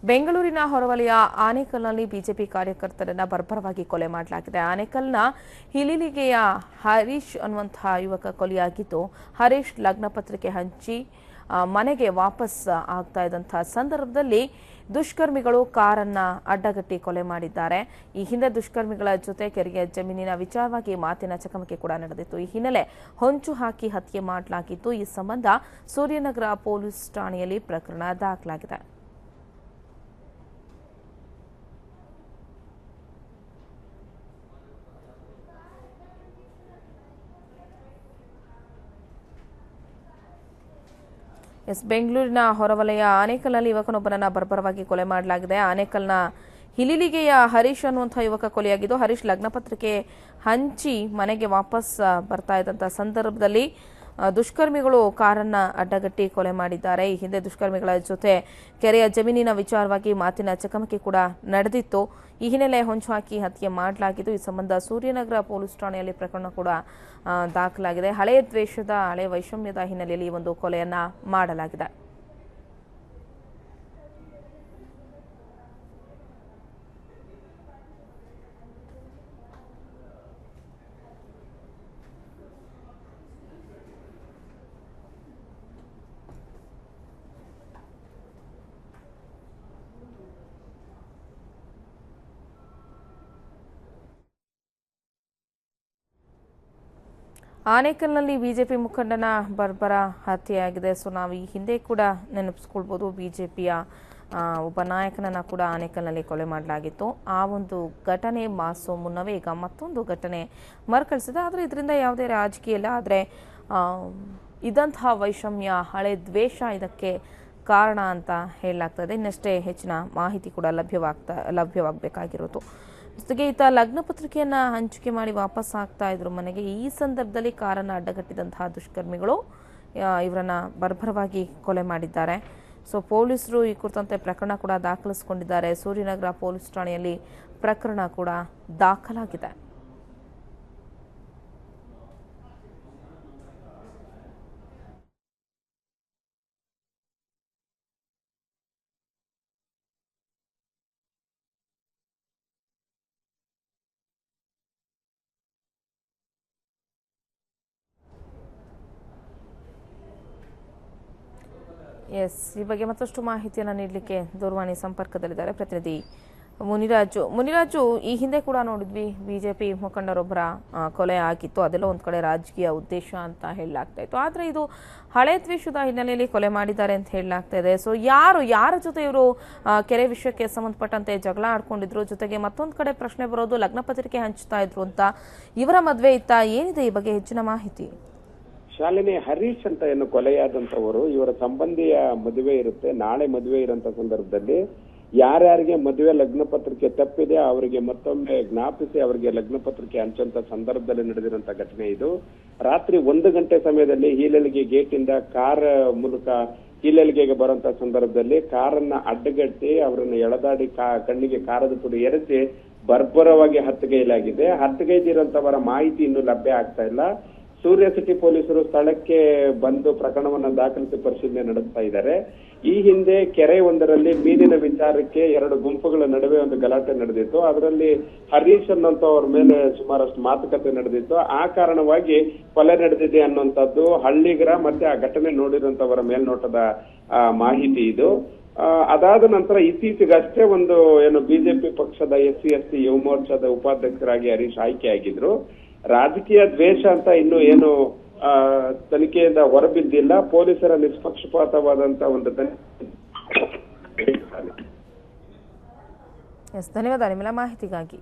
ಬೆಂಗಳೂರಿನ ಹೊರವಲಯ ಆನೇಕಲ್ನಲ್ಲಿ ಬಿಜೆಪಿ ಕಾರ್ಯಕರ್ತರನ್ನ ಬರ್ಬರವಾಗಿ ಕೊಲೆ ಮಾಡಲಾಗಿದೆ. ಆನೇಕಲ್ನ ಹಿಲಿಲಿಗೆಯ ಹರೀಶ್ ಅನ್ನುವಂತಹ ಯುವಕ ಕೊಲೆಯಾಗಿದ್ದು, ಹರೀಶ್ ಲಗ್ನ ಪತ್ರಿಕೆ ಹಂಚಿ ಮನೆಗೆ ವಾಪಸ್ ಆಗ್ತಾ ಇದ್ದಂತಹ ಸಂದರ್ಭದಲ್ಲಿ ದುಷ್ಕರ್ಮಿಗಳು ಕಾರನ್ನ ಅಡ್ಡಗಟ್ಟಿ ಕೊಲೆ ಮಾಡಿದ್ದಾರೆ. ಈ ಹಿಂದೆ ದುಷ್ಕರ್ಮಿಗಳ ಜೊತೆ ಕೆರೆಯ ಜಮೀನಿನ ವಿಚಾರವಾಗಿ ಮಾತಿನ ಚಕಮಕಿ ಕೂಡ ನಡೆದಿತ್ತು. ಈ ಹಿನ್ನೆಲೆ ಹೊಂಚು ಹಾಕಿ ಹತ್ಯೆ ಮಾಡಲಾಗಿದ್ದು, ಈ ಸಂಬಂಧ ಸೂರ್ಯನಗರ ಪೊಲೀಸ್ ಠಾಣೆಯಲ್ಲಿ ಪ್ರಕರಣ ದಾಖಲಾಗಿದೆ. ಬೆಂಗಳೂರಿನ ಹೊರವಲಯ ಆನೇಕಲ್ನಲ್ಲಿ ಯುವಕನೊಬ್ಬನನ್ನ ಬರ್ಬರವಾಗಿ ಕೊಲೆ ಮಾಡಲಾಗಿದೆ. ಆನೇಕಲ್ನ ಹಿಲಿಲಿಗೆಯ ಹರೀಶ್ ಅನ್ನುವಂತಹ ಯುವಕ ಕೊಲೆಯಾಗಿದ್ದು, ಹರೀಶ್ ಲಗ್ನ ಪತ್ರಿಕೆ ಹಂಚಿ ಮನೆಗೆ ವಾಪಸ್ ಬರ್ತಾ ಇದ್ದಂತಹ ಸಂದರ್ಭದಲ್ಲಿ ದುಷ್ಕರ್ಮಿಗಳು ಕಾರನ್ನ ಅಡ್ಡಗಟ್ಟಿ ಕೊಲೆ ಮಾಡಿದ್ದಾರೆ. ಈ ಹಿಂದೆ ದುಷ್ಕರ್ಮಿಗಳ ಜೊತೆ ಕೆರೆಯ ಜಮೀನಿನ ವಿಚಾರವಾಗಿ ಮಾತಿನ ಚಕಮಕಿ ಕೂಡ ನಡೆದಿತ್ತು. ಈ ಹಿನ್ನೆಲೆ ಹೊಂಚು ಹಾಕಿ ಹತ್ಯೆ ಮಾಡಲಾಗಿದ್ದು, ಈ ಸಂಬಂಧ ಸೂರ್ಯನಗರ ಪೊಲೀಸ್ ಠಾಣೆಯಲ್ಲಿ ಪ್ರಕರಣ ಕೂಡ ದಾಖಲಾಗಿದೆ. ಹಳೆಯ ದ್ವೇಷದ ಹಳೆಯ ವೈಷಮ್ಯದ ಹಿನ್ನೆಲೆಯಲ್ಲಿ ಈ ಒಂದು ಕೊಲೆಯನ್ನ ಮಾಡಲಾಗಿದೆ. ಆನೇಕಲ್ನಲ್ಲಿ ಬಿಜೆಪಿ ಮುಖಂಡನ ಬರ್ಬರ ಹತ್ಯೆಯಾಗಿದೆ. ಸೊ ನಾವು ಈ ಹಿಂದೆ ಕೂಡ ನೆನಪಿಸ್ಕೊಳ್ಬೋದು, ಬಿಜೆಪಿಯ ಒಬ್ಬ ನಾಯಕನನ್ನ ಕೂಡ ಆನೇಕಲ್ನಲ್ಲಿ ಕೊಲೆ ಮಾಡಲಾಗಿತ್ತು. ಆ ಒಂದು ಘಟನೆ ಮಾಸೋ ಮುನ್ನವೇ ಈಗ ಮತ್ತೊಂದು ಘಟನೆ ಮರುಕಳಿಸಿದೆ. ಆದರೆ ಇದರಿಂದ ಯಾವುದೇ ರಾಜಕೀಯ ಇಲ್ಲ, ಆದರೆ ಇದಂತಹ ವೈಷಮ್ಯ, ಹಳೆ ದ್ವೇಷ ಇದಕ್ಕೆ ಕಾರಣ ಅಂತ ಹೇಳಲಾಗ್ತದೆ. ಇನ್ನಷ್ಟೇ ಹೆಚ್ಚಿನ ಮಾಹಿತಿ ಕೂಡ ಲಭ್ಯವಾಗಬೇಕಾಗಿರೋದು. ಜೊತೆಗೆ ಈತ ಲಗ್ನ ಪತ್ರಿಕೆಯನ್ನ ಹಂಚಿಕೆ ಮಾಡಿ ವಾಪಸ್ ಆಗ್ತಾ ಇದ್ರು ಮನೆಗೆ. ಈ ಸಂದರ್ಭದಲ್ಲಿ ಕಾರನ್ನು ಅಡ್ಡಗಟ್ಟಿದಂತಹ ದುಷ್ಕರ್ಮಿಗಳು ಇವರನ್ನ ಬರ್ಬರವಾಗಿ ಕೊಲೆ ಮಾಡಿದ್ದಾರೆ. ಸೊ ಪೊಲೀಸರು ಈ ಕುರಿತಂತೆ ಪ್ರಕರಣ ಕೂಡ ದಾಖಲಿಸಿಕೊಂಡಿದ್ದಾರೆ. ಸೂರ್ಯನಗರ ಪೊಲೀಸ್ ಠಾಣೆಯಲ್ಲಿ ಪ್ರಕರಣ ಕೂಡ ದಾಖಲಾಗಿದೆ. ಈ ಬಗ್ಗೆ ಮತ್ತಷ್ಟು ಮಾಹಿತಿಯನ್ನು ನೀಡಲಿಕ್ಕೆ ದೂರವಾಣಿ ಸಂಪರ್ಕದಲ್ಲಿದ್ದಾರೆ ಪ್ರತಿನಿಧಿ ಮುನಿರಾಜು. ಈ ಹಿಂದೆ ಕೂಡ ನೋಡಿದ್ವಿ, ಬಿಜೆಪಿ ಮುಖಂಡರೊಬ್ಬರ ಕೊಲೆ ಆಗಿತ್ತು. ಅದೆಲ್ಲ ಒಂದ್ ಕಡೆ ರಾಜಕೀಯ ಉದ್ದೇಶ ಅಂತ ಹೇಳಲಾಗ್ತಾ ಇತ್ತು. ಆದ್ರೆ ಇದು ಹಳೆ ದ್ವೇಷದ ಹಿನ್ನೆಲೆಯಲ್ಲಿ ಕೊಲೆ ಮಾಡಿದ್ದಾರೆ ಅಂತ ಹೇಳಲಾಗ್ತಾ ಇದೆ. ಸೊ ಯಾರ ಜೊತೆ ಇವರು ಕೆರೆ ವಿಷಯಕ್ಕೆ ಸಂಬಂಧಪಟ್ಟಂತೆ ಜಗಳ ಆಡ್ಕೊಂಡಿದ್ರು? ಜೊತೆಗೆ ಮತ್ತೊಂದ್ ಕಡೆ ಪ್ರಶ್ನೆ ಬರೋದು, ಲಗ್ನ ಪತ್ರಿಕೆ ಹಂಚ್ತಾ ಇದ್ರು ಅಂತ, ಇವರ ಮದ್ವೆ ಇತ್ತ? ಏನಿದೆ ಈ ಬಗ್ಗೆ ಹೆಚ್ಚಿನ ಮಾಹಿತಿ? ಶಾಲಿನಿ, ಹರೀಶ್ ಅಂತ ಏನು ಕೊಲೆಯಾದಂತವರು, ಇವರ ಸಂಬಂಧಿಯ ಮದುವೆ ಇರುತ್ತೆ. ನಾಳೆ ಮದುವೆ ಇರೋಂತ ಸಂದರ್ಭದಲ್ಲಿ ಯಾರ್ಯಾರಿಗೆ ಮದುವೆ ಲಗ್ನ ಪತ್ರಿಕೆ ತಪ್ಪಿದೆ ಅವರಿಗೆ ಮತ್ತೊಮ್ಮೆ ಜ್ಞಾಪಿಸಿ ಅವರಿಗೆ ಲಗ್ನ ಪತ್ರಿಕೆ ಹಂಚಂತ ಸಂದರ್ಭದಲ್ಲಿ ನಡೆದಿರುವಂತ ಘಟನೆ ಇದು. ರಾತ್ರಿ 1 ಗಂಟೆ ಸಮಯದಲ್ಲಿ ಹೀಲಲಿಗೆ ಗೇಟ್ ಇಂದ ಕಾರ್ ಮೂಲಕ ಹೀಲಲಿಗೆಗೆ ಬರುವಂತ ಸಂದರ್ಭದಲ್ಲಿ ಕಾರನ್ನ ಅಡ್ಡಗಟ್ಟಿ ಅವರನ್ನು ಎಳೆದಾಡಿ ಕಣ್ಣಿಗೆ ಕಾರದ ಪುಡಿ ಎರಚಿ ಬರ್ಬರವಾಗಿ ಹತ್ಯೆಗೈಲಾಗಿದೆ. ಹತ್ಯೆಗೈದಿರುವಂತವರ ಮಾಹಿತಿ ಇನ್ನೂ ಲಭ್ಯ ಆಗ್ತಾ ಇಲ್ಲ. ಸೂರ್ಯ ಸಿಟಿ ಪೊಲೀಸರು ಸ್ಥಳಕ್ಕೆ ಬಂದು ಪ್ರಕರಣವನ್ನ ದಾಖಲಿಸಿ ಪರಿಶೀಲನೆ ನಡೆಸ್ತಾ ಇದ್ದಾರೆ. ಈ ಹಿಂದೆ ಕೆರೆ ಒಂದರಲ್ಲಿ ಮೀನಿನ ವಿಚಾರಕ್ಕೆ 2 ಗುಂಪುಗಳ ನಡುವೆ ಒಂದು ಗಲಾಟೆ ನಡೆದಿತ್ತು. ಅದರಲ್ಲಿ ಹರೀಶ್ ಅನ್ನುವಂಥವ್ರ ಮೇಲೆ ಸುಮಾರಷ್ಟು ಮಾತುಕತೆ ನಡೆದಿತ್ತು. ಆ ಕಾರಣವಾಗಿ ಕೊಲೆ ನಡೆದಿದೆ ಅನ್ನುವಂಥದ್ದು ಹಳ್ಳಿಗರ ಮತ್ತೆ ಆ ಘಟನೆ ನೋಡಿರುವಂತವರ ಮೇಲ್ನೋಟದ ಮಾಹಿತಿ ಇದು. ಅದಾದ ನಂತರ ಇತ್ತೀಚೆಗಷ್ಟೇ ಒಂದು ಏನು ಬಿಜೆಪಿ ಪಕ್ಷದ SC/ST ಯುವ ಮೋರ್ಚಾದ ಉಪಾಧ್ಯಕ್ಷರಾಗಿ ಹರೀಶ್ ಆಯ್ಕೆಯಾಗಿದ್ರು. ರಾಜಕೀಯ ದ್ವೇಷ ಅಂತ ಇನ್ನು ಏನು ತನಿಖೆಯಿಂದ ಹೊರಬಿದ್ದಿಲ್ಲ. ಪೊಲೀಸರ ನಿಷ್ಪಕ್ಷಪಾತವಾದಂತ ಒಂದು ಧನ್ಯವಾದ ನಿಮ್ಮೆಲ್ಲ ಮಾಹಿತಿಗಾಗಿ.